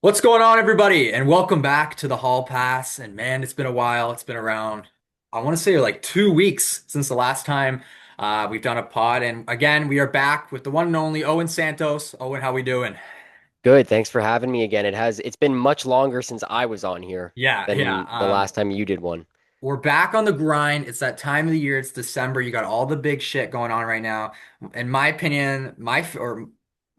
What's going on, everybody? And welcome back to the Hall Pass. And man, it's been a while. It's been around, I want to say like 2 weeks since the last time we've done a pod. And again, we are back with the one and only Owen Santos. Owen, how we doing? Good. Thanks for having me again. It's been much longer since I was on here Yeah, yeah. than the last time you did one. We're back on the grind. It's that time of the year. It's December. You got all the big shit going on right now. In my opinion, or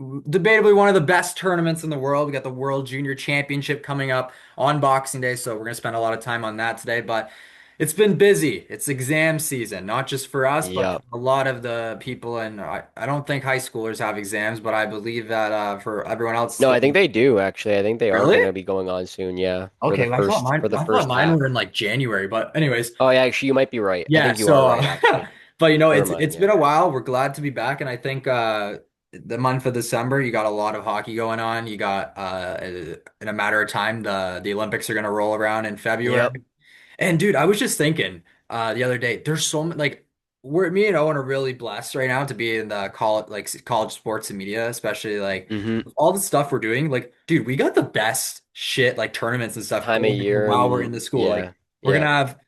debatably one of the best tournaments in the world. We got the World Junior Championship coming up on Boxing Day, so we're gonna spend a lot of time on that today. But it's been busy. It's exam season, not just for us, but Yeah. for a lot of the people. And I don't think high schoolers have exams, but I believe that for everyone else, No, I think they do actually. I think they are really? going to be going on soon, yeah, for Okay, for the I thought first mine half. were in like January. But anyways. Oh, yeah, actually you might be right. I Yeah, think you are so right actually. but Never mind, it's yeah. been a while. We're glad to be back, and I think the month of December you got a lot of hockey going on. You got in a matter of time the Olympics are going to roll around in February. Yep. And dude, I was just thinking the other day, there's so many like we're me and Owen are really blessed right now to be in the college sports and media, especially like Hmm. all the stuff we're doing. Like, dude, we got the best shit like tournaments and stuff Time of going on year while we're in and the school. Like, yeah. we're Yeah. gonna have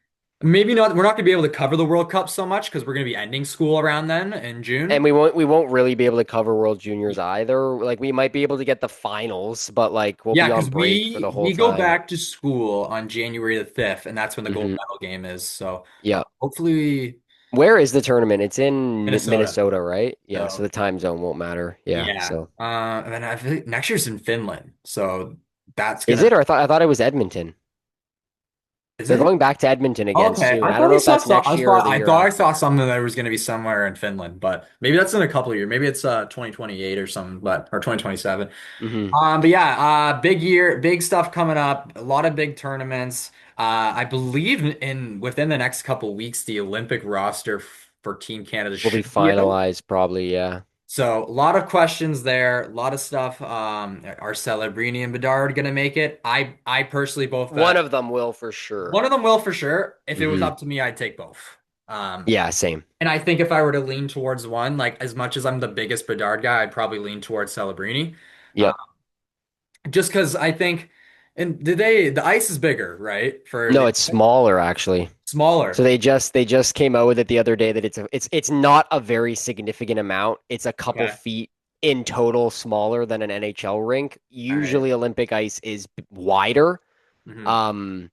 maybe not we're not gonna be able to cover the World Cup so much because we're gonna be ending school around then in And June. we won't really be able to cover World Juniors either. Like we might be able to get the finals, but like we'll Yeah, be on because break for the whole we go time. back to school on January the 5th, and that's when the gold Hmm. medal game is. So Yeah. hopefully Where is the tournament? It's in Minnesota. Minnesota, right? Yeah, so So the time zone won't matter. Yeah, yeah. so And then I think next year's in Finland. So that's is gonna it? Or I thought it was Edmonton. is They're it? going back to Edmonton again Okay. soon. I don't know if that's next year or the I year thought I after. saw something that was gonna be somewhere in Finland, but maybe that's in a couple of years. Maybe it's 2028 or something, but or 2027. Hmm. But yeah, big year, big stuff coming up, a lot of big tournaments. I believe in within the next couple weeks, the Olympic roster for Team Canada Will be should be out. finalized probably, yeah. So a lot of questions there, a lot of stuff. Are Celebrini and Bedard gonna make it? I personally both One of them will for sure. one of them will for sure. If it was Hmm. up to me, I'd take both. Um, Yeah, same. and I think if I were to lean towards one, like as much as I'm the biggest Bedard guy, I'd probably lean towards Celebrini. Uh, Yep. just because I think, and the ice is bigger, right? For No, the it's smaller actually. So smaller. they just came out with it the other day that it's not a very significant amount. It's a couple Okay. feet in total smaller than an NHL rink. All right. Usually Olympic ice is wider. Hmm. Um,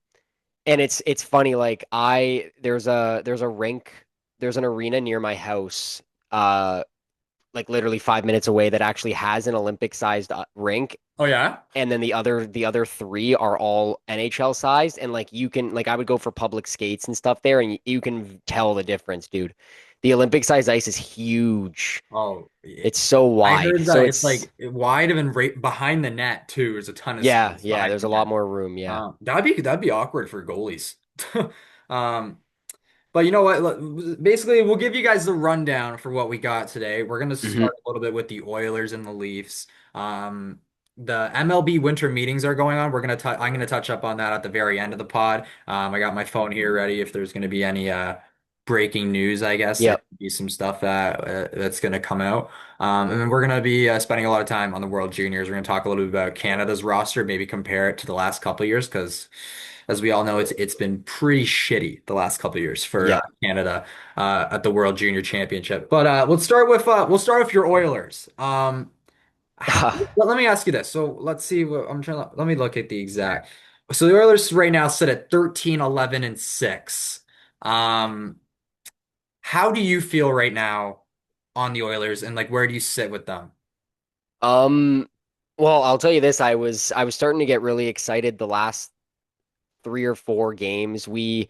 and it's funny, like there's a rink, there's an arena near my house, like literally 5 minutes away that actually has an Olympic sized rink, Oh yeah. and then the other three are all NHL sized, and like you can like I would go for public skates and stuff there, and you can tell the difference, dude. The Olympic size ice is huge. Oh, It's so I wide. heard So that it's it's like wide and right behind the net too. There's a ton of yeah, space yeah, behind there's the a lot net. more room, yeah. That'd be awkward for goalies. Um, but you know what? Basically, we'll give you guys the rundown for what we got today. We're gonna Hmm. start a little bit with the Oilers and the Leafs. The MLB winter meetings are going on. I'm gonna touch up on that at the very end of the pod. I got my phone here ready if there's gonna be any breaking news. I guess there Yep. could be some stuff that's gonna come out. And then we're gonna be spending a lot of time on the World Juniors. We're gonna talk a little bit about Canada's roster, maybe compare it to the last couple of years because as we all know, it's been pretty shitty the last couple of years for Yeah. Canada at the World Junior Championship. But we'll start with your Oilers. Let me ask you this. So let's see what I'm trying to let me look at the exact. So the Oilers right now sit at 13, 11, and 6. Um, how do you feel right now on the Oilers and like where do you sit with them? Um, well, I'll tell you this, I was starting to get really excited the last 3 or 4 games. We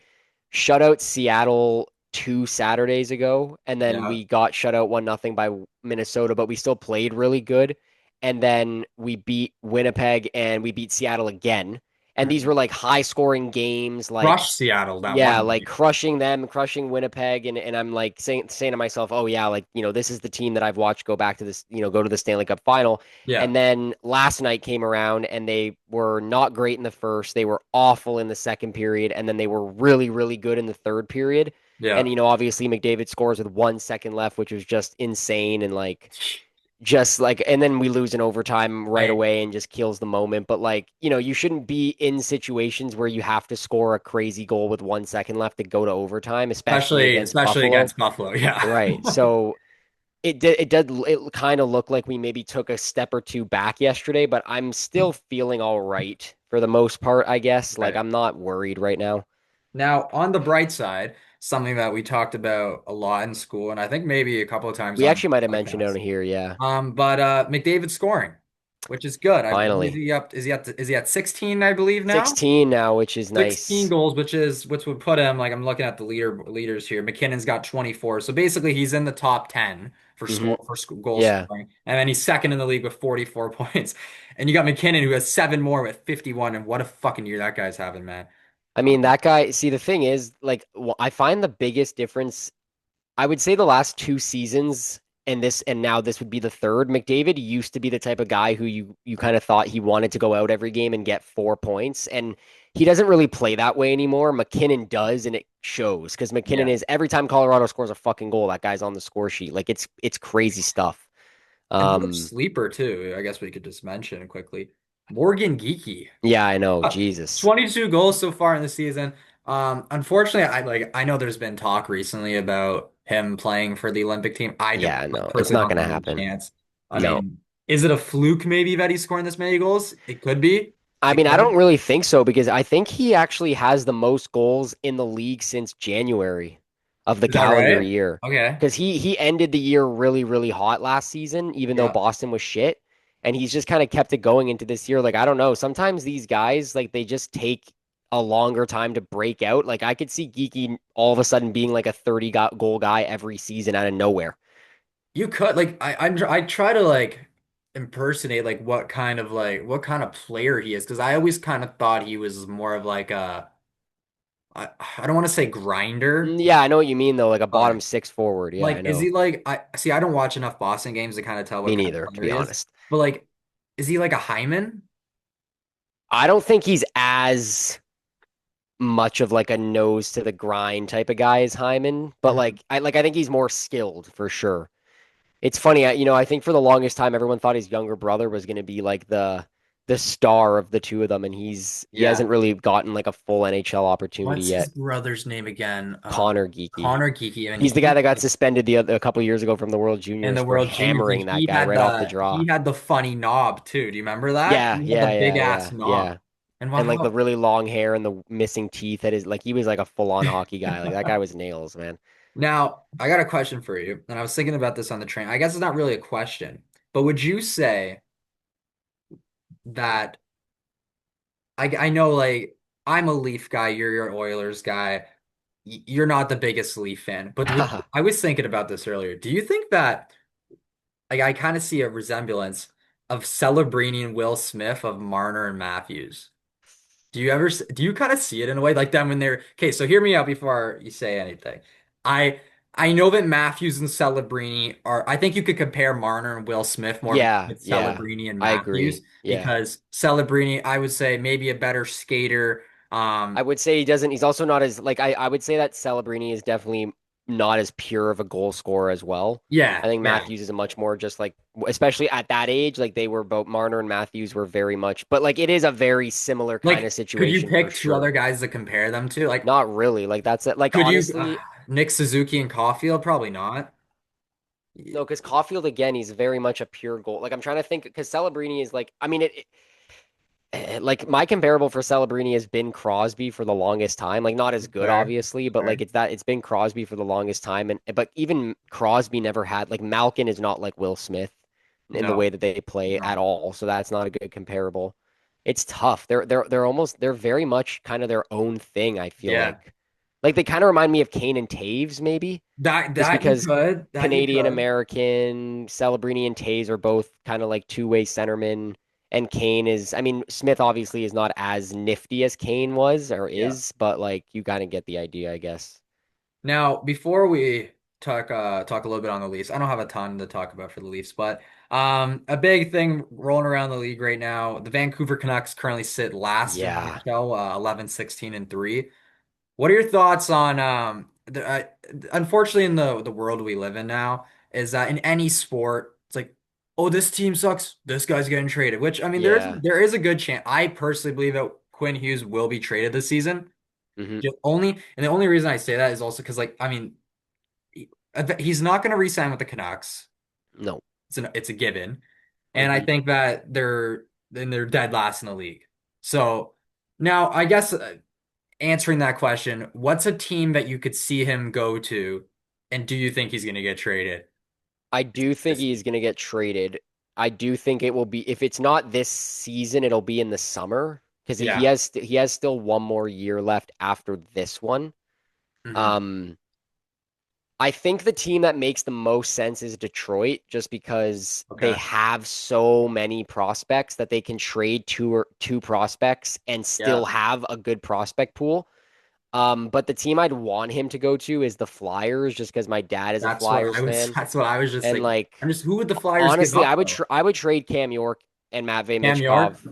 shut out Seattle 2 Saturdays ago, and then Yeah. we got shut out 1-0 by Minnesota, but we still played really good. And then we beat Winnipeg and we beat Seattle again. And these were like high scoring games, like Crush Seattle that yeah, one like game. crushing them, crushing Winnipeg, and I'm like saying to myself, oh yeah, like this is the team that I've watched go back to this, go to the Stanley Cup final. Yeah. And then last night came around and they were not great in the first, they were awful in the second period, and then they were really, really good in the third period. And Yeah. obviously McDavid scores with 1 second left, which was just insane, and like just like, and then we lose in overtime right Like away and just kills the moment. But like, you shouldn't be in situations where you have to score a crazy goal with 1 second left to go to overtime, especially against especially Buffalo. against Buffalo. Yeah. Right. So it kind of looked like we maybe took a step or two back yesterday, but I'm still feeling all right for the most part, I guess. Like Right. I'm not worried right now. Now, on the bright side, something that we talked about a lot in school, and I think maybe a couple of times We on actually might have mentioned it podcasts. on here, yeah. But McDavid scoring, which is good. What is Finally. he up? Is he at 16, I believe now? 16 now, which is 16 nice. goals, which would put him like I'm looking at the leaders here. McKinnon's got 24. So basically he's in the top 10 for Hmm. goal Yeah. scoring. And then he's second in the league with 44 points. And you got McKinnon who has seven more with 51. And what a fucking year that guy's having, man. I mean, that guy, see, the thing is, like, I find the biggest difference, I would say the last 2 seasons and now this would be the third. McDavid used to be the type of guy who you kind of thought he wanted to go out every game and get 4 points. And he doesn't really play that way anymore. McKinnon does, and it shows because McKinnon Yeah. is every time Colorado scores a fucking goal, that guy's on the score sheet. Like it's crazy stuff. And what a Um, sleeper too. I guess we could just mention quickly. Morgan Geekie. yeah, I know. Uh, Jesus. 22 goals so far in the season. Unfortunately, I know there's been talk recently about him playing for the Olympic team. Yeah, I no, it's personally not don't gonna think there's a happen. chance. I No. mean, is it a fluke maybe that he's scoring this many goals? It could be. I It mean, I don't could. really think so because I think he actually has the most goals in the league since January of the Is that calendar right? year. Okay. Because he ended the year really, really hot last season, even though Yeah. Boston was shit. And he's just kind of kept it going into this year. Like, I don't know. Sometimes these guys, like, they just take a longer time to break out. Like, I could see Geeky all of a sudden being like a 30 goal guy every season out of nowhere. You could like I try to like impersonate like what kind of player he is because I always kind of thought he was more of like a I don't want to say grinder. Yeah, I know what you mean, though. Like a Okay. bottom six forward. Yeah, I Like, is he know. like I see? I don't watch enough Boston games to kind of tell Me what kind of neither, to player be he is. honest. But like, is he like a Hyman? I don't think he's as much of like a nose to the grind type of guy as Hyman, but Mhm. I think he's more skilled for sure. It's funny, I think for the longest time everyone thought his younger brother was going to be like the star of the two of them, and he Yeah. hasn't really gotten like a full NHL opportunity What's his yet. brother's name again? Connor Geeky. Connor Geeky. I mean, He's the guy that got suspended a couple years ago from the World in Juniors the for World Juniors, and hammering that guy right off the draw. he had the funny knob too. Do you remember that? Yeah, He had the yeah, big yeah, ass yeah, knob. yeah. And And like the wow. really long hair and the missing teeth that is like he was like a full-on hockey guy. Like that guy was nails, man. Now, I got a question for you, and I was thinking about this on the train. I guess it's not really a question, but would you say that I know like I'm a Leaf guy, you're your Oilers guy. You're not the biggest Leaf fan, but I was thinking about this earlier. Do you think that like I kind of see a resemblance of Celebrini and Will Smith of Marner and Matthews? Do you kind of see it in a way like them when they're okay? So hear me out before you say anything. I I know that Matthews and Celebrini are. I think you could compare Marner and Will Smith more Yeah, with yeah. Celebrini and I Matthews agree. Yeah. because Celebrini, I would say maybe a better skater. I would say he's also not as like I would say that Celebrini is definitely not as pure of a goal scorer as well. I Yeah, think yeah. Matthews is a much more just like especially at that age, like they were both Marner and Matthews were very much but like it is a very similar kind of Like, could you situation for pick two sure. other guys to compare them to? Like, Not really. Like that's it. Like could you honestly, Nick Suzuki and Caulfield? Probably not. no, because Caulfield again, he's very much a pure goal. Like I'm trying to think because Celebrini is like I mean like my comparable for Celebrini has been Crosby for the longest time. Like not as good, Fair, obviously, but like fair. it's been Crosby for the longest time. And but even Crosby never had like Malkin is not like Will Smith in the way No, that they play at no. all. So that's not a good comparable. It's tough. They're very much kind of their own thing, I feel Yeah. like. Like they kind of remind me of Kane and Taves, maybe. Just That you because could. That you Canadian could. American, Celebrini and Taves are both kind of like two-way centermen. And Kane is, I mean, Smith obviously is not as nifty as Kane was or Yeah. is, but like you kind of get the idea, I guess. Now, before we talk a little bit on the Leafs, I don't have a ton to talk about for the Leafs, but a big thing rolling around the league right now, the Vancouver Canucks currently sit last in the Yeah. NHL, 11, 16, and 3. What are your thoughts on unfortunately in the world we live in now is that in any sport, it's like oh, this team sucks. This guy's getting traded. Which I mean, Yeah. there is a good chance. I personally believe that Quinn Hughes will be traded this season. Hmm. Just only, and the only reason I say that is also because, like, I mean, he's not going to re-sign with the Canucks. No. It's a given, and I Hmm. think that they're dead last in the league. So now, I guess answering that question, what's a team that you could see him go to, and do you think he's going to get traded I do think this he's season? going to get traded. I do think it will be if it's not this season, it'll be in the summer because Yeah. he has still one more year left after this one. Hmm. Um, I think the team that makes the most sense is Detroit, just because they Okay. have so many prospects that they can trade two prospects and Yeah. still have a good prospect pool. But the team I'd want him to go to is the Flyers, just because my dad is a That's what Flyers I was. fan, That's what I was just and like. like I'm just. Who would the Flyers give honestly, up though? I would trade Cam York and Matvey Cam York Michkov,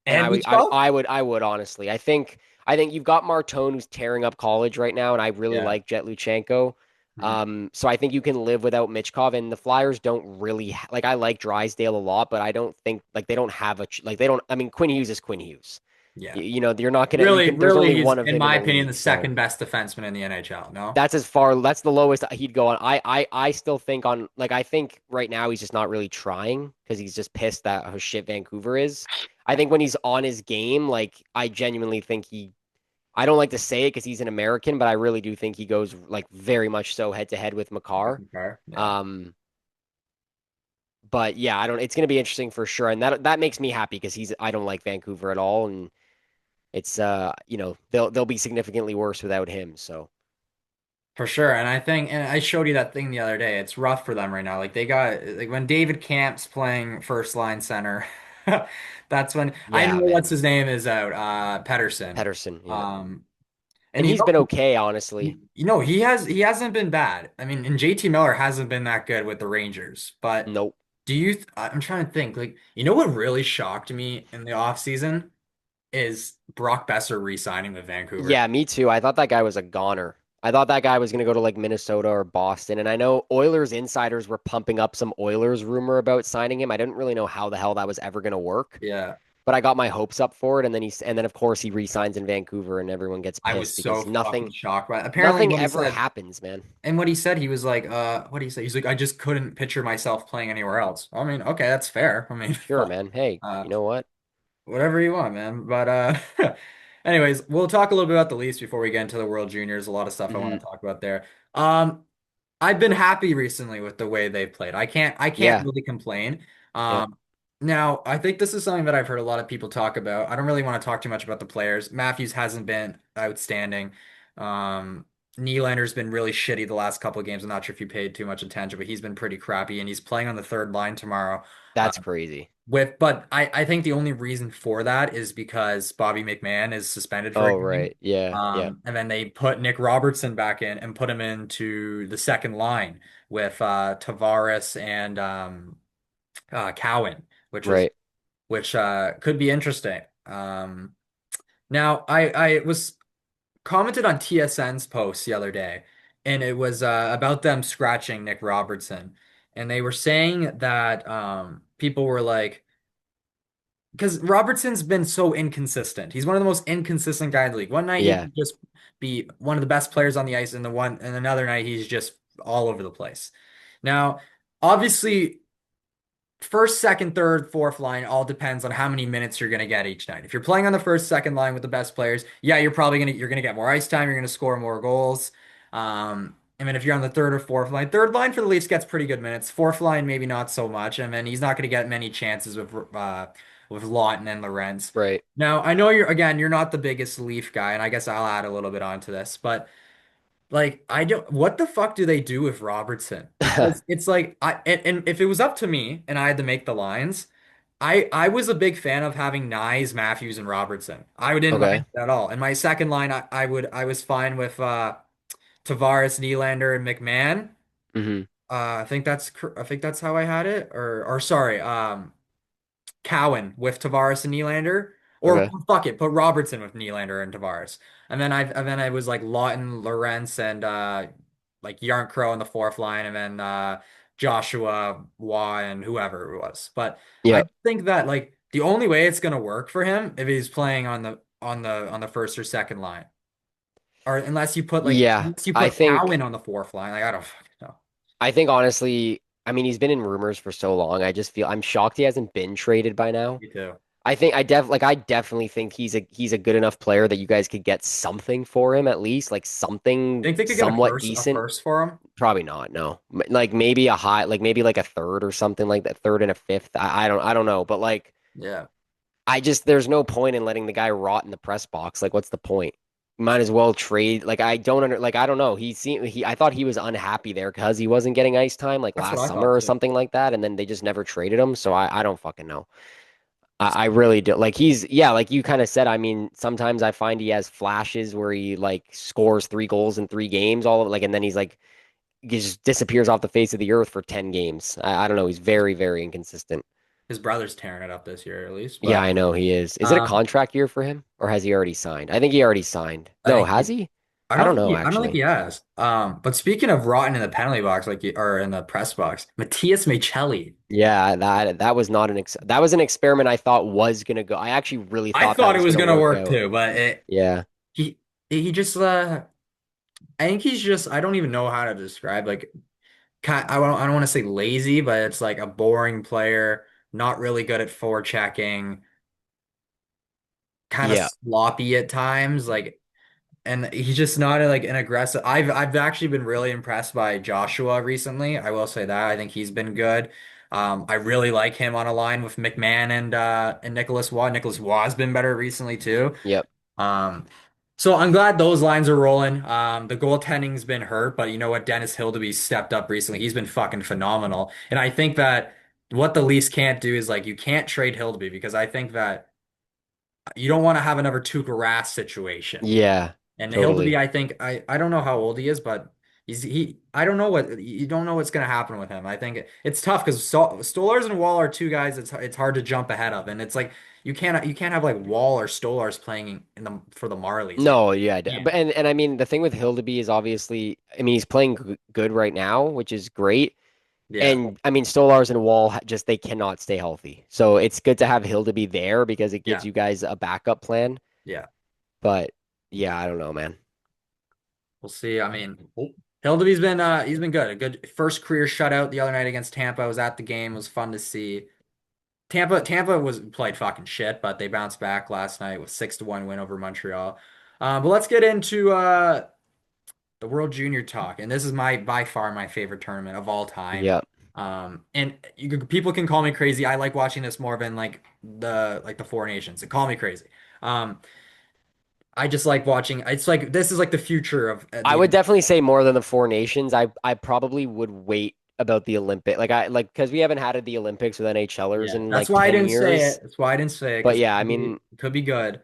and and Mitchell? I would honestly. I think you've got Martone who's tearing up college right now, and I really Yeah. like Jet Luchenko. Mhm. So I think you can live without Michkov, and the Flyers don't really like. I like Drysdale a lot, but I don't think like they don't have like they don't. I mean, Quinn Hughes is Quinn Hughes. Yeah. You know, you're not gonna. You Really, can. There's really, only he's one of in him in my the opinion the league, so second best defenseman in the NHL. No. that's as far. That's the lowest he'd go on. I still think on like I think right now he's just not really trying because he's just pissed that how shit Vancouver is. I think when he's on his game, like I genuinely think he. I don't like to say it because he's an American, but I really do think he goes like very much so head to head with Makar. Yeah. Um, but yeah, I don't. It's gonna be interesting for sure, and that makes me happy because he's. I don't like Vancouver at all, and it's you know they'll be significantly worse without him. So For sure. And I think, and I showed you that thing the other day. It's rough for them right now. Like they got, like when David Camp's playing first line center, that's when I know yeah, what's man, his name is out, Pedersen. Pedersen, yeah. Um, and And he's been okay, honestly. he hasn't been bad. I mean, and JT Miller hasn't been that good with the Rangers. But Nope. I'm trying to think, like, you know what really shocked me in the offseason is Brock Besser re-signing with Vancouver. Yeah, me too. I thought that guy was a goner. I thought that guy was going to go to like Minnesota or Boston. And I know Oilers insiders were pumping up some Oilers rumor about signing him. I didn't really know how the hell that was ever going to work, Yeah. but I got my hopes up for it. And then of course he re-signs in Vancouver and everyone gets I was pissed so because fucking shocked by it. Apparently nothing what he ever said, happens, man. and what he said, he was like, what did he say? He's like, I just couldn't picture myself playing anywhere else. I mean, okay, that's fair. I mean, Sure, fuck. man. Hey, Uh, you know what? whatever you want, man. But anyways, we'll talk a little bit about the Leafs before we get into the World Juniors. A lot of stuff I want Hmm. to talk about there. Um, I've been happy recently with the way they've played. I can't Yeah. really complain. Yeah. Now I think this is something that I've heard a lot of people talk about. I don't really want to talk too much about the players. Matthews hasn't been outstanding. Um, Nylander's been really shitty the last couple of games. I'm not sure if you paid too much attention, but he's been pretty crappy, and he's playing on the third line tomorrow. Uh, That's crazy. but I think the only reason for that is because Bobby McMahon is suspended for a Oh, game. right. Yeah. Yeah. And then they put Nick Robertson back in and put him into the second line with Tavares and Cowan, Right. which could be interesting. Now I was commented on TSN's post the other day, and it was about them scratching Nick Robertson, and they were saying that people were like, because Robertson's been so inconsistent. He's one of the most inconsistent guys in the league. One night he Yeah. could just be one of the best players on the ice, and another night he's just all over the place. Now, obviously, first, second, third, fourth line all depends on how many minutes you're gonna get each night. If you're playing on the first, second line with the best players, yeah, you're gonna get more ice time, you're gonna score more goals. And then if you're on the third or fourth line, third line for the Leafs gets pretty good minutes. Fourth line maybe not so much, and then he's not gonna get many chances with Lawton and Lorentz. Right. Now I know you're not the biggest Leaf guy, and I guess I'll add a little bit onto this, but. Like I don't what the fuck do they do with Robertson? Because it's like and if it was up to me and I had to make the lines, I was a big fan of having Nyes, Matthews, and Robertson. I didn't mind Okay. it at all. And my second line I was fine with Tavares, Nylander, and McMahon. Hmm. I think that's how I had it. Or sorry, Cowan with Tavares and Nylander, or Okay. fuck it, put Robertson with Nylander and Tavares, and then I was like Lawton, Lorentz, and like Yarncrow on the fourth line, and then Joshua, Waugh, and whoever it was. But I Yep. think that like the only way it's gonna work for him if he's playing on the first or second line. Or Yeah. unless you I put think Cowan on the fourth line. Like I don't fucking know. I think honestly, I mean he's been in rumors for so long. I just feel I'm shocked he hasn't been traded by now. Me too. I definitely think he's a good enough player that you guys could get something for him at least, like something Think they could get a somewhat first a decent. first for him? Probably not, no. Like maybe a high, like maybe like a third or something like that, third and a fifth. I don't know, but like Yeah. I just there's no point in letting the guy rot in the press box. Like what's the point? Might as well trade. Like I don't know. I thought he was unhappy there because he wasn't getting ice time like That's what last I summer thought or too. something like that, and then they just never traded him. So I don't fucking know. I really do. Like yeah, like you kind of said. I mean, sometimes I find he has flashes where he like scores 3 goals in 3 games, all of like, and then he just disappears off the face of the earth for 10 games. I don't know. He's very, very inconsistent. His brother's tearing it up this year at least, Yeah, but I know he is. Is it a um, contract year for him or has he already signed? I think he already signed. I No, think has he? I I don't don't think know I don't think he actually. has. But speaking of rotten in the penalty box, or in the press box, Matias Michelli. Yeah, that was not that was an experiment I thought was gonna go. I actually really I thought that thought it was was gonna gonna work work out. too, but Yeah. he just I think he's just I don't even know how to describe like I don't want to say lazy, but it's like a boring player, not really good at forechecking, kind of Yeah. sloppy at times, like and he's just not like an aggressive. I've actually been really impressed by Joshua recently. I will say that. I think he's been good. I really like him on a line with McMahon and Nicholas Waugh. Nicholas Waugh has been better recently too. Yep. Um, so I'm glad those lines are rolling. The goaltending's been hurt, but you know what? Dennis Hildeby stepped up recently. He's been fucking phenomenal. And I think that what the Leafs can't do is like you can't trade Hildeby because I think that you don't want to have another Tuukka Rask situation. Yeah. And Hildeby, Totally. I think I don't know how old he is, but he I don't know what you don't know what's gonna happen with him. I think it's tough because Stolarz and Wall are two guys it's hard to jump ahead of, and it's like you can't have like Wall or Stolarz playing in the for the Marlies. No, yeah, Yeah, but and I mean the thing with Hildeby is obviously, I mean he's playing good right now, which is great. yeah, And I mean Stolars and Wall just they cannot stay healthy. So it's good to have Hildeby there because it gives yeah, you guys a backup plan. yeah. But yeah, I don't know, man. We'll see. I mean, he's been good. A good first career shutout the other night against Tampa. I was at the game. It was fun to see. Tampa was played fucking shit, but they bounced back last night with 6-1 win over Montreal. But let's get into the World Junior talk, and this is my by far my favorite tournament of all time. Yeah. And people can call me crazy. I like watching this more than like the Four Nations. They call me crazy. Um, I just like watching. It's like this is like the future of I the. would definitely say more than the Four Nations. I probably would wait about the Olympic. Like because we haven't had the Olympics with NHLers Yeah, in that's like why I 10 didn't say years. it. That's why I didn't say it But because yeah, I mean, it could be good.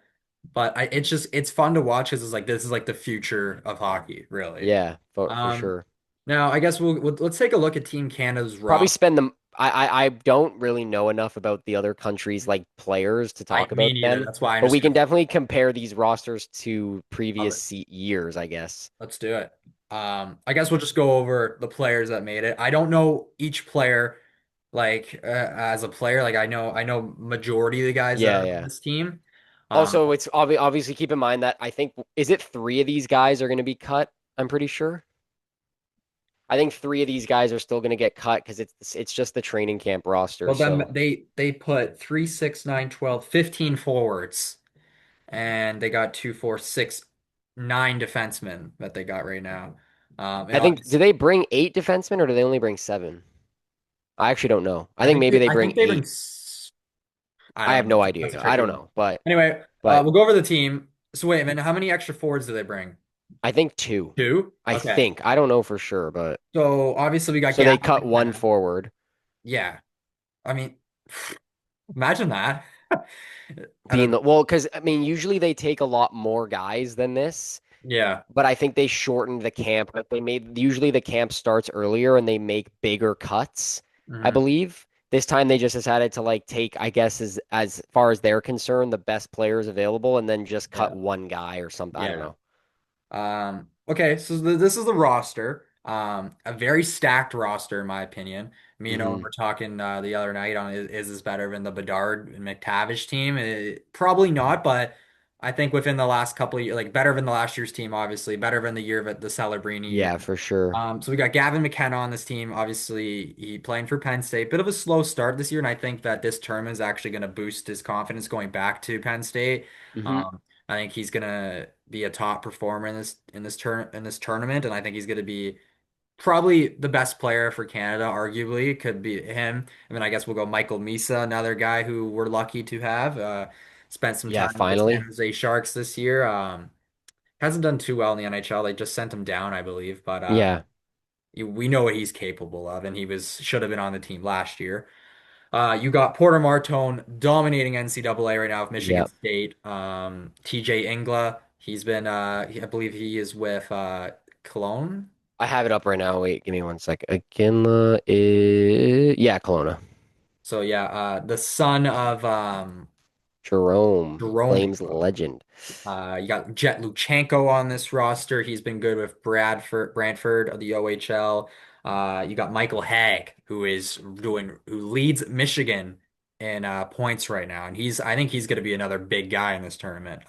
But it's fun to watch because it's like this is like the future of hockey, really. yeah, for Um, sure. Now I guess let's take a look at Team Canada's Probably roster. spend them. I don't really know enough about the other countries like players to talk Me about neither. them, That's why I'm but just we can gonna definitely compare these rosters to love previous it. years, I guess. Let's do it. I guess we'll just go over the players that made it. I don't know each player like as a player. Like I know majority of the guys that Yeah, are on yeah. this team. Um, Also, it's obviously keep in mind that I think is it 3 of these guys are going to be cut? I'm pretty sure. I think 3 of these guys are still going to get cut because it's just the training camp roster. well, then So they put 3, 6, 9, 12, 15 forwards, and they got 2, 4, 6, 9 defensemen that they got right now. And I think do obviously, they bring 8 defensemen or do they only bring 7? I actually don't know. I I think think maybe they they I bring think they bring. 8. I I don't have know. no That's a idea. I tricky don't one. know, but Anyway, but we'll go over the team. So wait a minute, how many extra forwards do they bring? I think 2. Two? I Okay. think. I don't know for sure, but So obviously we got so they Gavin cut one McMahon. forward. Yeah. I mean, imagine that. I Being don't, the well, because I mean, usually they take a lot more guys than this, yeah. but I think they shortened the camp. But they made usually the camp starts earlier and they make bigger cuts, I Mhm. believe. This time they just decided to like take, I guess, as far as they're concerned, the best players available and then just cut Yeah. one guy or something. I don't Yeah. know. Okay, so this is the roster. A very stacked roster, in my opinion. Me and Owen Hmm. were talking the other night on is this better than the Bedard and McTavish team? Probably not, but I think within the last couple of years, like better than the last year's team, obviously, better than the year of the Celebrini year. Yeah, for sure. So we got Gavin McKenna on this team. Obviously, he playing for Penn State. Bit of a slow start this year, and I think that this term is actually going to boost his confidence going back to Penn State. Hmm. I think he's going to be a top performer in this tournament, and I think he's going to be probably the best player for Canada. Arguably, could be him. And then I guess we'll go Michael Misa, another guy who we're lucky to have. Spent some Yeah, time with the San finally. Jose Sharks this year. Hasn't done too well in the NHL. They just sent him down, I believe, but Yeah, we know what he's capable of, and he was should have been on the team last year. You got Porter Martone dominating NCAA right now with Michigan yeah. State. TJ Ingla, he's been I believe he is with Cologne. I have it up right now. Wait, give me one sec. Aginla is yeah, Kelowna. So yeah, the son of Jerome, Jerome. Flames legend. You got Jet Luchenko on this roster. He's been good with Brantford of the OHL. You got Michael Hag, who leads Michigan in points right now, and I think he's going to be another big guy in this tournament.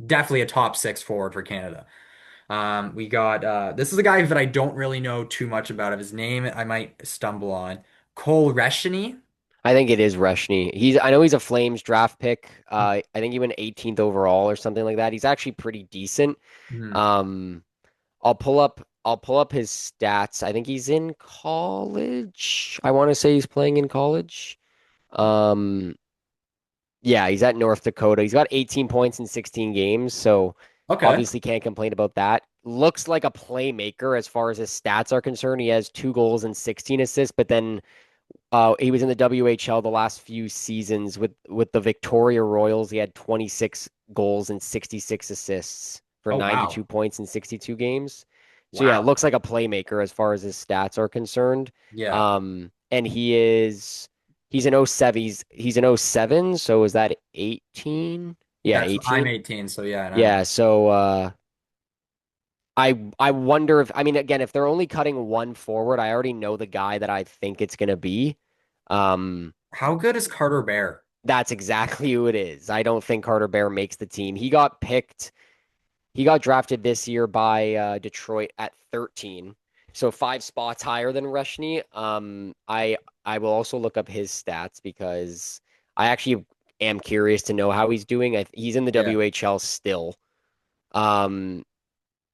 Definitely a top six forward for Canada. We got this is a guy that I don't really know too much about. Of his name, I might stumble on Cole Reshany. I think it is Reshny. I know he's a Flames draft pick. I think he went 18th overall or something like that. He's actually pretty decent. Mhm. Um, I'll pull up his stats. I think he's in college. I want to say he's playing in college. Um, yeah, he's at North Dakota. He's got 18 points in 16 games, so Okay. obviously can't complain about that. Looks like a playmaker as far as his stats are concerned. He has 2 goals and 16 assists, but then he was in the WHL the last few seasons with the Victoria Royals. He had 26 goals and 66 assists for Oh wow. 92 points in 62 games. So yeah, it Wow. looks like a playmaker as far as his stats are concerned. Yeah. And he's an '07. He's an '07. So is that 18? Yeah, I'm 18. 18, so yeah, and I'm Yeah, so I wonder if I mean again if they're only cutting one forward, I already know the guy that I think it's gonna be. Um, how good is Carter Bear? that's exactly who it is. I don't think Carter Bear makes the team. He got picked. He got drafted this year by Detroit at 13, so 5 spots higher than Reshny. I will also look up his stats because I actually am curious to know how he's doing. He's in the Yeah. WHL still. Um,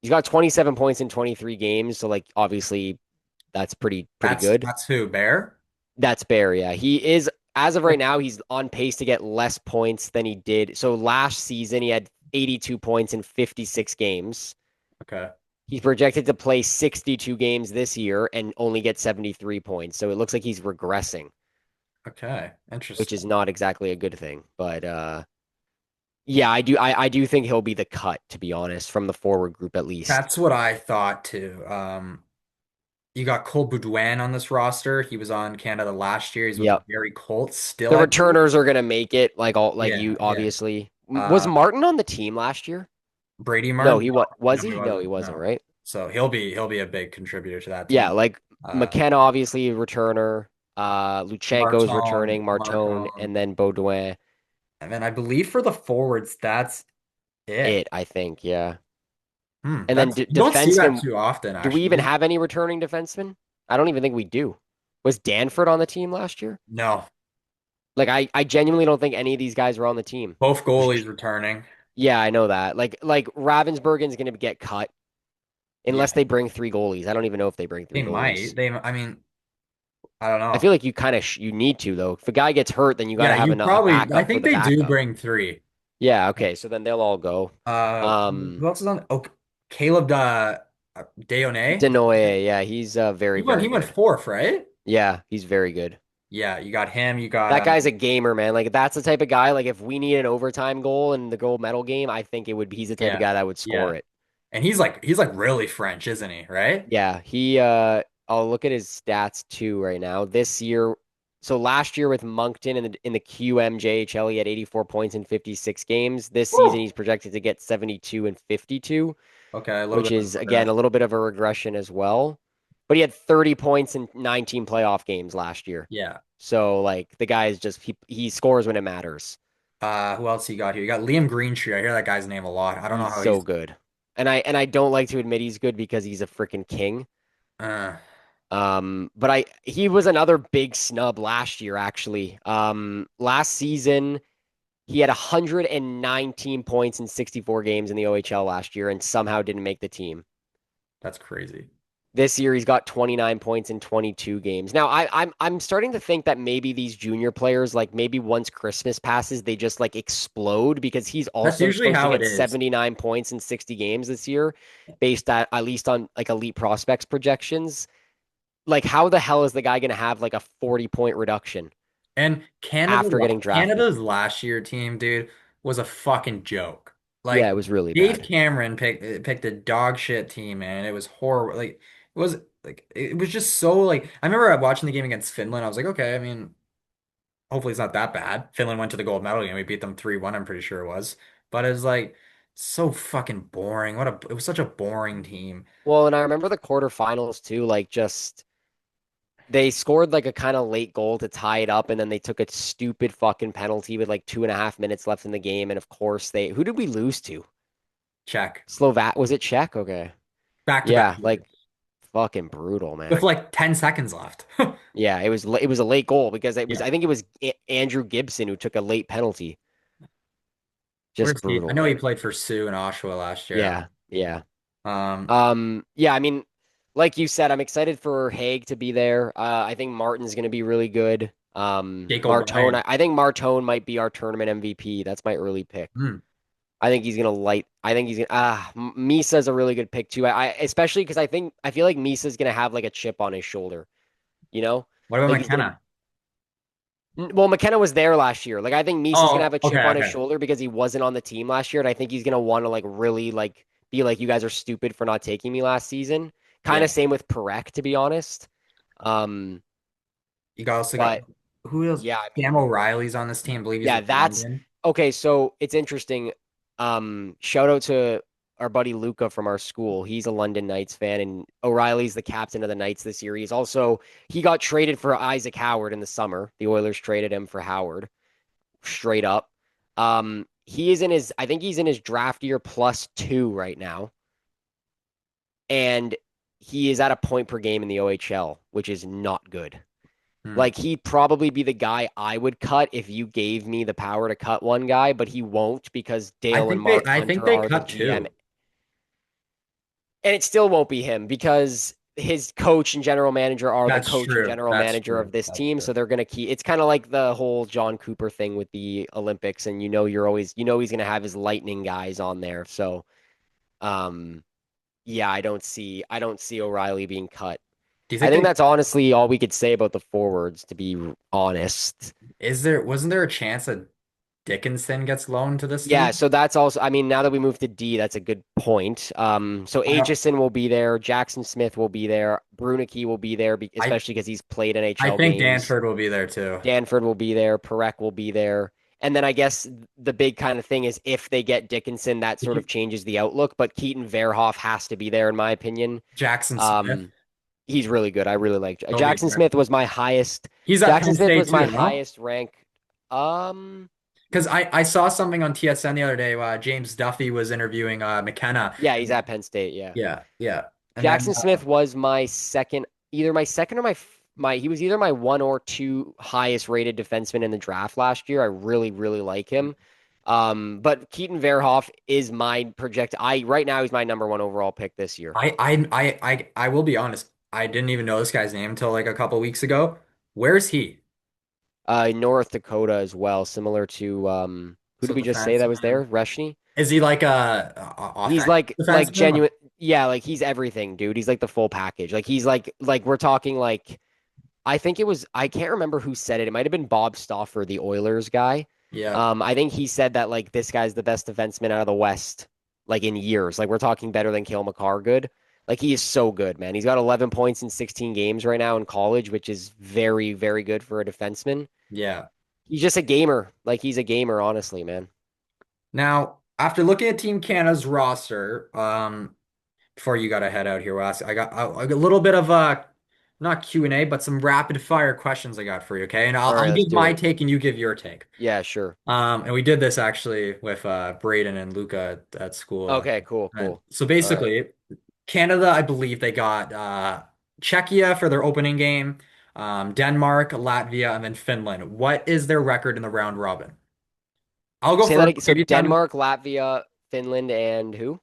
he's got 27 points in 23 games, so like obviously that's pretty good. That's who, Bear? That's Bear, yeah. He is as of right now, he's on pace to get less points than he did. So last season he had 82 points in 56 games. Okay. He's projected to play 62 games this year and only get 73 points. So it looks like he's regressing, Okay. which is Interesting. not exactly a good thing. But yeah, I do think he'll be the cut, to be honest, from the forward group at least. That's what I thought too. You got Cole Boudouin on this roster. He was on Canada last year. He's with the Yep. Barrie Colts still, The I believe. returners are gonna make it, like Yeah, you yeah. obviously. Was Uh, Martin on the team last year? Brady No, Martin? was No, no, he he? No, he wasn't. wasn't, No. right? So he'll be a big contributor to that Yeah, team. like Uh, McKenna, obviously a returner. Luchenko's returning, Martone, Martone, and then Baudouin. and then I believe for the forwards, that's it. It, I think, yeah. Hmm. And then That's you don't see that defenseman. too often, Do we even actually. have any returning defensemen? I don't even think we do. Was Danford on the team last year? No, Like, I genuinely don't think any of these guys were on the team. both Was goalies returning. yeah, I know that. Like Ravensburgen's going to get cut Yeah, unless they bring 3 goalies. I don't even know if they bring they three might. goalies. I mean, I don't I know. feel like you kind of you need to though. If a guy gets hurt, then you got Yeah, to have you a probably. I backup for think the they do backup. bring three. Yeah, okay, so then they'll all go. Who else is on? Oh, Caleb Deone. Denoye, yeah, he's very, He very went good. fourth, right? Yeah, he's very good. Yeah, you got him. You got That guy's a gamer, man. Like that's the type of guy. Like if we need an overtime goal in the gold medal game, I think it would. He's the type of yeah, guy that would yeah. score it. And he's like really French, isn't he? Right? Yeah, he. I'll look at his stats too right now. This year, So last year with Moncton in the QMJHL, he had 84 points in 56 games. This season, Woo! he's projected to get 72 and 52, Okay, a little which bit of is again a regression. little bit of a regression as well. But he had 30 points in 19 playoff games last year. Yeah. So like the guy is just he scores when it matters. Who else you got here? You got Liam Greentree. I hear that guy's name a lot. I don't know He's how so he's. good. And I don't like to admit he's good because he's a freaking king. Uh, But he was another big snub last year, actually. Last season he had 119 points in 64 games in the OHL last year and somehow didn't make the team. that's crazy. This year he's got 29 points in 22 games. Now I'm starting to think that maybe these junior players, like maybe once Christmas passes, they just like explode because he's That's also usually supposed to how it get is. 79 points in 60 games this year, based at least on like elite prospects projections. Like how the hell is the guy gonna have like a 40-point reduction And Canada, after getting drafted? Canada's last year team, dude, was a fucking joke. Yeah, Like it was really Dave bad. Cameron picked a dog shit team, man. It was horrible. It was just so like I remember watching the game against Finland. I was like, okay, I mean, hopefully it's not that bad. Finland went to the gold medal game. We beat them 3-1, I'm pretty sure it was. But it was like so fucking boring. It was such a boring team. Well, and I remember the quarterfinals too, like just they scored like a kind of late goal to tie it up, and then they took a stupid fucking penalty with like 2.5 minutes left in the game. And of course, who did we lose to? Check. Slovak, was it Czech? Okay. Back to back Yeah, like fucking brutal, with man. like 10 seconds left. Yeah, it was a late goal because it was Yeah. I think it was Andrew Gibson who took a late penalty. Just Where's he? I brutal, know he man. played for Sioux and Oshawa last year. Yeah, yeah. Um, Yeah, I mean, like you said, I'm excited for Haig to be there. I think Martin's going to be really good. Jake Martone, O'Brien. I think Martone might be our tournament MVP. That's my early pick. Hmm. I think he's gonna light. I think he's gonna. Misa's a really good pick too. I especially because I feel like Misa's gonna have like a chip on his shoulder. You know, What about like he's gonna. McKenna? Well, McKenna was there last year. Like I think Misa's gonna have Oh, a chip okay, on his okay. shoulder because he wasn't on the team last year, and I think he's gonna want to like really like be like, you guys are stupid for not taking me last season. Kind Yeah. of same with Perek, to be honest. Um, Also got but who else? yeah, I mean, Sam O'Reilly's on this team. I believe he's yeah, with that's London. okay. So it's interesting. Shout out to our buddy Luca from our school. He's a London Knights fan, and O'Reilly's the captain of the Knights this year. He got traded for Isaac Howard in the summer. The Oilers traded him for Howard, straight up. I think he's in his draft year +2 right now, and he is at a point per game in the OHL, which is not good. Hmm. Like he'd probably be the guy I would cut if you gave me the power to cut one guy, but he won't because Dale and Mark I think Hunter they are the cut GM. two. And it still won't be him because his coach and general manager are the That's coach and true. general That's manager of true. this That's team. true. So they're gonna keep it's kind of like the whole John Cooper thing with the Olympics, and he's gonna have his lightning guys on there. So um yeah, I don't see O'Reilly being cut. Do you I think think they that's honestly all we could say about the forwards, to be honest. wasn't there a chance that Dickinson gets loaned to this Yeah, team? so that's also, I mean, now that we move to D, that's a good point. So I don't Aitchison will be there, Jackson Smith will be there, Brunicky will be there, I especially because he's played I NHL think games. Danford will be there too. Danford will be there, Perek will be there. And then I guess the big kind of thing is if they get Dickinson, that If sort of you changes the outlook. But Keaton Verhoff has to be there, in my opinion. Jackson Smith, Um, he's really good. I really like he'll be Jackson there. Smith was my highest. He's at Jackson Penn Smith State was my too, no? highest rank. Um, Because I saw something on TSN the other day. James Duffy was interviewing McKenna. yeah, he's at Penn State. Yeah. Yeah, yeah. And then Jackson Smith was my second, either my second or he was either my one or two highest rated defenseman in the draft last year. I really, really like him. But Keaton Verhoff is my right now he's my number one overall pick this year. I will be honest. I didn't even know this guy's name until like a couple weeks ago. Where's he? North Dakota as well, similar to who So did we just say that was there? defenseman. Reshny? Is he like a He's offensive like defenseman? genuine, yeah, like he's everything, dude. He's like the full package. Like he's like we're talking like I think I can't remember who said it. It might have been Bob Stauffer, the Oilers guy. Yeah. I think he said that like this guy's the best defenseman out of the West, like in years. Like we're talking better than Cale McCarr good. Like he is so good, man. He's got 11 points in 16 games right now in college, which is very, very good for a defenseman. Yeah. He's just a gamer. Like he's a gamer, honestly, man. Now, after looking at Team Canada's roster, before you got to head out here, Wes, I got a little bit of not Q&A, but some rapid fire questions I got for you, okay? And I'll All right, I'll let's give do my it. take and you give your take. Yeah, sure. And we did this actually with Braden and Luca at school. Okay, cool, And cool. so All right. basically, Canada, I believe they got Czechia for their opening game, Denmark, Latvia, and then Finland. What is their record in the round robin? I'll go Say that first. again. So Give you time to Denmark, Latvia, Finland, and who?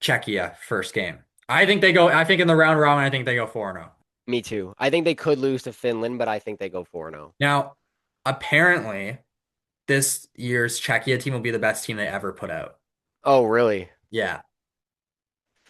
Czechia first game. I think they go. I think in the round robin, I think they go 4-0. Me too. I think they could lose to Finland, but I think they go 4-0. Now, apparently, this year's Czechia team will be the best team they ever put out. Oh, really? Yeah.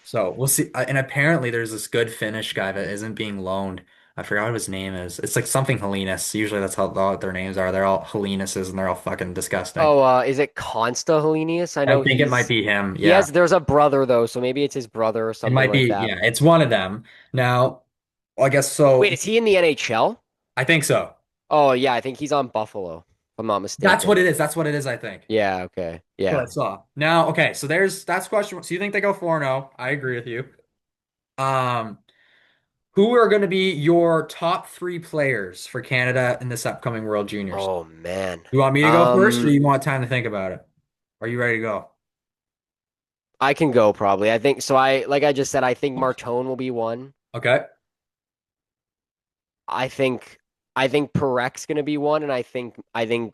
So we'll see. And apparently, there's this good Finnish guy that isn't being loaned. I forgot what his name is. It's like something Helenas. Usually, that's how all their names are. They're all Helenases, and they're all fucking disgusting. Oh, is it Consta Helenius? I I know think it might be him. he Yeah, has, there's a brother though, so maybe it's his brother or it something might like be. that. Yeah, it's one of them. Now, I guess so. Wait, is he in the NHL? I think so. Oh, yeah, I think he's on Buffalo, if I'm not That's what mistaken. it is. That's what it is. I think. Yeah, okay. That's what I Yeah. saw. Now, okay, so that's question. So you think they go 4-0? I agree with you. Um, who are going to be your top three players for Canada in this upcoming World Juniors? Oh man. You want me to go first, or do Um, you want time to think about it? Are you ready to go? I can go probably. I think so. Like I just said, I think Martone will be one. Okay. I think I think Parek's gonna be one, and I think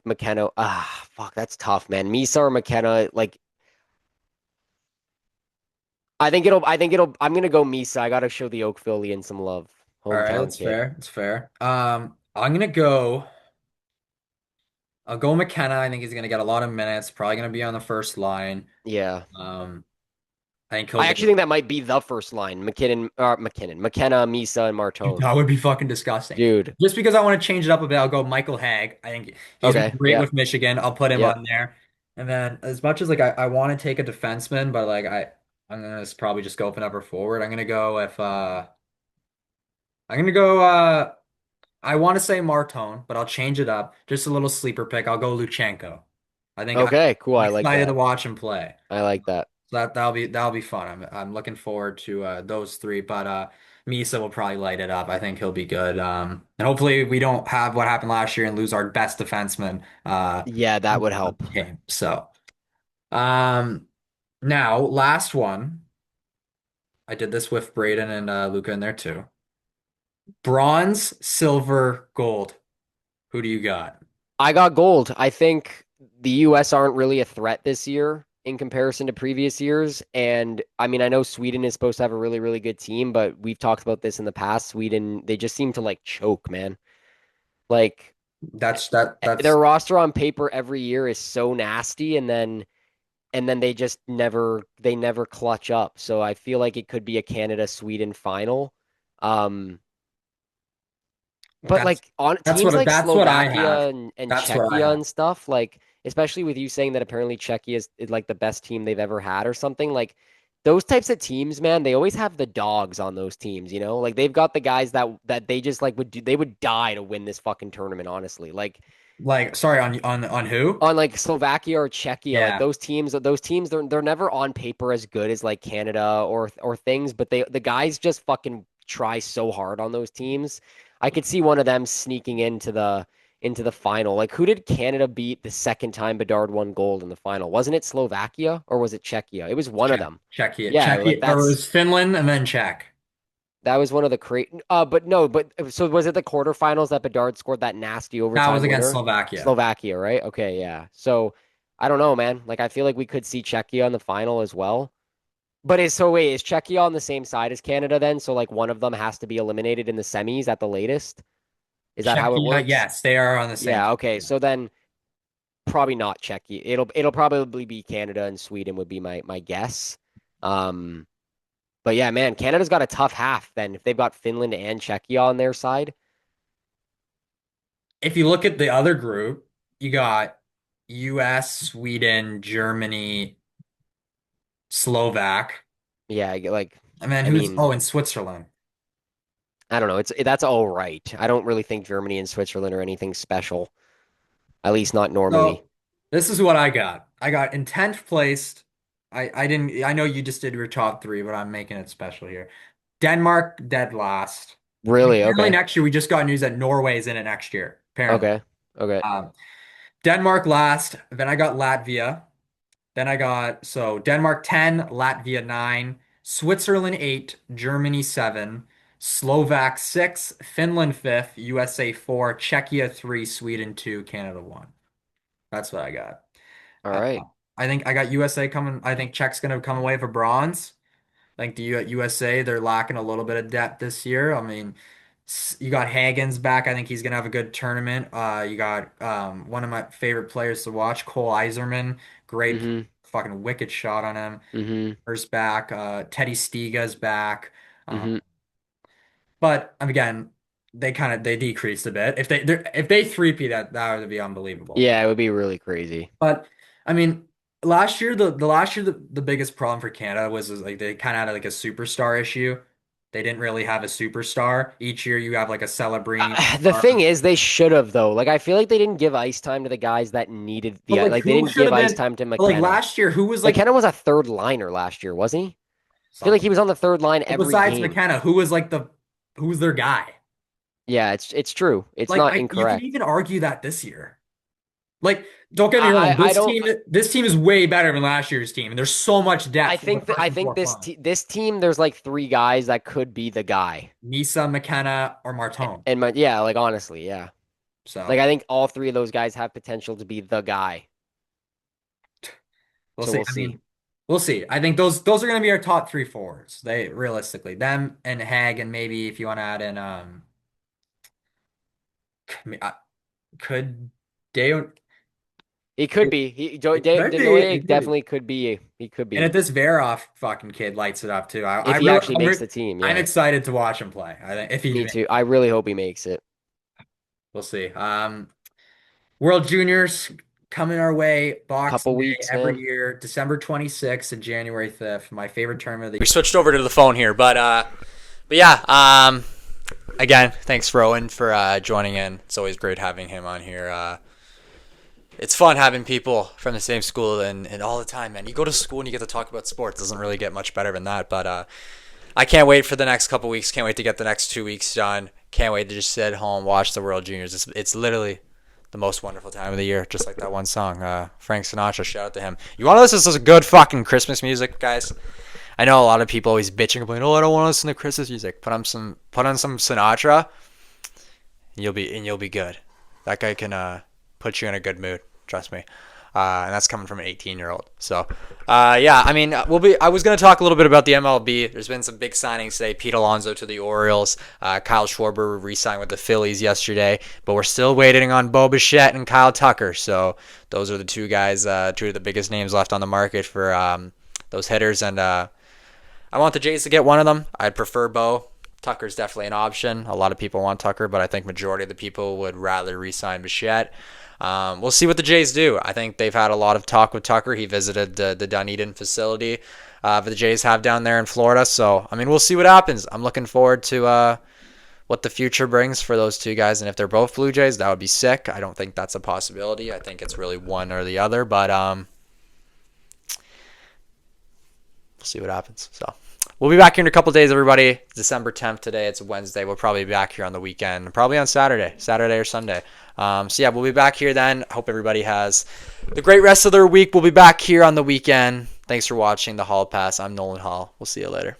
McKenna. Fuck, that's tough, man. Misa or McKenna, like I'm gonna go Misa. I gotta show the Oakvillian some love. All right, Hometown that's kid. fair. That's fair. I'm gonna go. I'll go McKenna. I think he's gonna get a lot of minutes. Probably gonna be on the first line. Yeah. Um, I think he'll I get. actually think that might be the first line. McKenna, Misa, and Dude, Martone. that would be fucking disgusting. Dude. Just because I want to change it up a bit, I'll go Michael Hag. I think he's been Okay. great Yeah. with Michigan. I'll put him Yeah. on there. And then as much as like I want to take a defenseman, but like I'm gonna probably just go open upper forward. I'm gonna go I want to say Martone, but I'll change it up. Just a little sleeper pick. I'll go Luchenko. I'm Okay. Cool. I like excited to that. watch him play. I like that. So that'll be fun. I'm looking forward to those three, but Misa will probably light it up. I think he'll be good. And hopefully we don't have what happened last year and lose our best defenseman Yeah, that would help. game. So um now last one. I did this with Braden and Luca in there too. Bronze, silver, gold. Who do you got? I got gold. I think the US aren't really a threat this year in comparison to previous years. And I mean, I know Sweden is supposed to have a really, really good team, but we've talked about this in the past. Sweden, they just seem to like choke, man. Like That's their roster on paper every year is so nasty, and then they never clutch up. So I feel like it could be a Canada Sweden final. Um, but that's like on teams like that's what I have. Slovakia and That's what I Czechia have. and stuff, like especially with you saying that apparently Czechia is like the best team they've ever had or something, like those types of teams, man, they always have the dogs on those teams, you know? Like they've got the guys that they just like they would die to win this fucking tournament, honestly. Like Like, sorry, on who? on like Slovakia or Czechia, like Yeah. those teams, they're never on paper as good as like Canada or things, but the guys just fucking try so hard on those teams. I could see one of them sneaking into the final. Like who did Canada beat the second time Bedard won gold in the final? Wasn't it Slovakia or was it Czechia? It was one of them. Yeah, like Czechia, or it was Finland and then Czech. that was one of the but no, but so was it the quarterfinals that Bedard scored that nasty That was overtime against winner? Slovakia. Slovakia, right? Okay, yeah. So I don't know, man. Like I feel like we could see Czechia in the final as well. But is Czechia on the same side as Canada then? So like one of them has to be eliminated in the semis at the latest? Is that how it Czechia, works? yes, they are on the same. Yeah, okay. So then probably not Czechia. It'll probably be Canada and Sweden would be my guess. Um but yeah, man, Canada's got a tough half then if they've got Finland and Czechia on their side. If you look at the other group, you got US, Sweden, Germany, Slovak. Yeah, like And then I who's mean, oh in Switzerland. I don't know. That's all right. I don't really think Germany and Switzerland are anything special, at least not normally. So this is what I got. I got in 10th placed. I didn't I know you just did your top three, but I'm making it special here. Denmark dead last. And Really? apparently Okay. next year we just got news that Norway is in it next year. Apparently. Okay. Okay. Um, Denmark last. Then I got Latvia. Then I got so Denmark 10, Latvia 9, Switzerland 8, Germany 7, Slovak 6, Finland 5th, USA 4, Czechia 3, Sweden 2, Canada 1. That's what I got. All Uh, right. I think I got USA coming. I think Czech's going to come away for bronze. I think the USA, they're lacking a little bit of depth this year. I mean, you got Hagen's back. I think he's gonna have a good tournament. You got one of my favorite players to watch, Cole Iserman. Great, Mm-hmm. fucking wicked shot on him. Mm-hmm. First back. Teddy Stiga's back. Um, Mm-hmm. but again, they decreased a bit. If they three-peat that would be unbelievable. Yeah, it would be really crazy. But I mean, last year the last year the biggest problem for Canada was like they kind of had like a superstar issue. They didn't really have a superstar. Each year you have like a Celebrini The thing star. is, they should have though. Like, I feel like they didn't give ice time to the guys that needed But the like like. They who didn't should give have ice been time to but like McKenna. last year who was like McKenna was a third liner last year, wasn't he? I feel like something. he was on the third line But every besides game. McKenna, who was like the who was their guy? Yeah, it's true. It's Like not I you can incorrect. even argue that this year. Like don't get me wrong, I don't. this team is way better than last year's team, and there's so much I depth in the think that first and fourth line. this team there's like three guys that could be the guy. Misa, McKenna, or Martone. And yeah, like honestly, yeah. Like So I think all three of those guys have potential to be the guy. we'll So see. we'll I see. mean, we'll see. I think those are going to be our top three forwards. They realistically, them and Hag, and maybe if you want to add in, could Deo? He could be. It could be. Denoye It could be. definitely could be. He could And if be this Veroff fucking kid lights it up too, I if he really, actually makes the team. I'm Yeah, excited to watch him play. I think if he, me too. I really hope he makes it. we'll see. World Juniors coming our way, Boxing Couple Day weeks, every man. year, December 26th and January 5th. My favorite tournament of the We year. switched over to the phone here, but yeah. Again, thanks for Owen for joining in. It's always great having him on here. It's fun having people from the same school and all the time, man. You go to school and you get to talk about sports. Doesn't really get much better than that. But I can't wait for the next couple weeks. Can't wait to get the next 2 weeks done. Can't wait to just sit at home, watch the World Juniors. It's literally the most wonderful time of the year, just like that one song. Frank Sinatra, shout out to him. You want to listen to some good fucking Christmas music, guys? I know a lot of people always bitch and complain, oh, I don't want to listen to Christmas music. Put on some Sinatra, and you'll be good. That guy can put you in a good mood. Trust me. And that's coming from an 18-year-old. So, yeah, I mean, I was going to talk a little bit about the MLB. There's been some big signings today. Pete Alonso to the Orioles. Kyle Schwarber re-signed with the Phillies yesterday. But we're still waiting on Bo Bichette and Kyle Tucker. So those are the two guys, two of the biggest names left on the market for those hitters. And I want the Jays to get one of them. I'd prefer Bo. Tucker's definitely an option. A lot of people want Tucker, but I think majority of the people would rather re-sign Bichette. We'll see what the Jays do. I think they've had a lot of talk with Tucker. He visited the Dunedin facility that the Jays have down there in Florida. So, I mean, we'll see what happens. I'm looking forward to what the future brings for those two guys. And if they're both Blue Jays, that would be sick. I don't think that's a possibility. I think it's really one or the other. But we'll see what happens. So we'll be back here in a couple days, everybody. December 10th today. It's Wednesday. We'll probably be back here on the weekend, probably on Saturday or Sunday. So yeah, we'll be back here then. Hope everybody has the great rest of their week. We'll be back here on the weekend. Thanks for watching the Hall Pass. I'm Nolan Hall. We'll see you later.